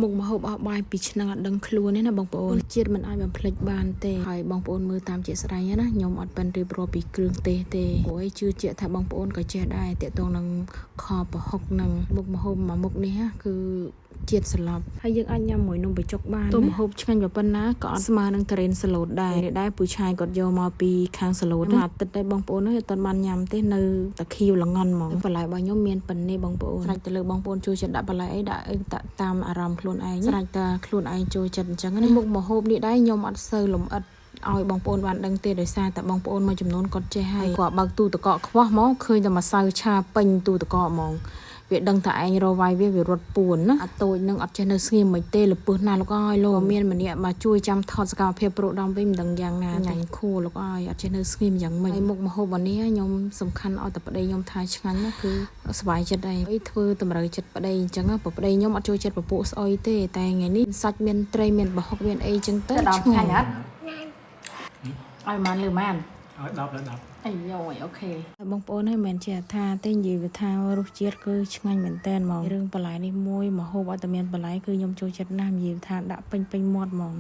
មុខម្ហូបអស់បាយពីឆ្នាំអត់ដឹងខ្លួនទេណាបងប្អូនជាតិមិនឲ្យបំភ្លេចបានទេហើយបងប្អូនមើលតាមជាស្រ័យណាខ្ញុំអត់ប៉ិនរៀបរាប់ពីគ្រឿងទេសទេព្រោះជឿជាក់ថាបងប្អូនក៏ចេះដែរតាក់ទងនឹងខប្រហុកនឹងមុខម្ហូបមួយមុខនេះគឺជាតិស្លាប់ហើយយើងអាចញ៉ាំមួយនំបញ្ចុកបានទៅម្ហូបឆ្ងាញ់ប៉ុណ្ណាក៏អត់ស្មើនឹងការ៉េនសាឡូតដែរពូឆាយគាត់យកមកពីខាងសាឡូតមួយអាទិត្យដែរបងប្អូនអើយអត់បានញ៉ាំទេនៅតាខៀវល្ងន់ហ្មងបន្លែរបស់ខ្ញុំមានប៉ុណ្ណេះបងប្អូនស្រេចទៅលើបងប្អូនចូលចិត្តដាក់បន្លែអីដាក់តាមអារម្មណ៍ខ្លួនឯងស្រេចតែខ្លួនឯងចូលចិត្តអញ្ចឹងណាមុខម្ហូបនេះដែរខ្ញុំអត់សូវលំអិតឲ្យបងប្អូនបានដឹងទេដោយសារតែបងប្អូនមួយចំនួនគាត់ចេះហើយគាត់បើកទូទឹកកកខ្វះមកឃើញតែម្សៅឆាពេញទូទឹកកកហ្មងវាដឹងតែឯងរវាយវារត់ពួនណាអាតូចនឹងអត់ចេះនៅស្ងៀមមិនទេលពឹសណាលោកអើយលោកមានម្នាក់មកជួយចាំថតសកម្មភាពប្រូដំវិញមិនដឹងយ៉ាងណាញ៉ាញ់ខួរលោកអើយអត់ចេះនៅស្ងៀមយ៉ាងម៉េចហើយមុខម្ហូបនេះខ្ញុំសំខាន់ឲ្យតែប្តីខ្ញុំថាឆ្ងាញ់ណាគឺស្បាយចិត្តឯងអីធ្វើតម្រូវចិត្តប្តីអញ្ចឹងប្តីខ្ញុំអត់ចូលចិត្តពពួកស្អុយទេតែថ្ងៃនេះសាច់មានត្រីមានប្រហុកមានអីអញ្ចឹងទៅឆ្ងាញ់អត់ឲ្យម៉ានលើម៉ានឲ្យ10លើ10អាយអូខេបងប្អូនហ្នឹងមិនមែនជាថាទេនិយាយថារសជាតិគឺឆ្ងាញ់មែនតែនហ្មងរឿងបន្លែនេះមួយមហូបអត់តែមានបន្លែគឺខ្ញុំចូលចិត្តណាស់និយាយថាដាក់ពេញមាត់ហ្មង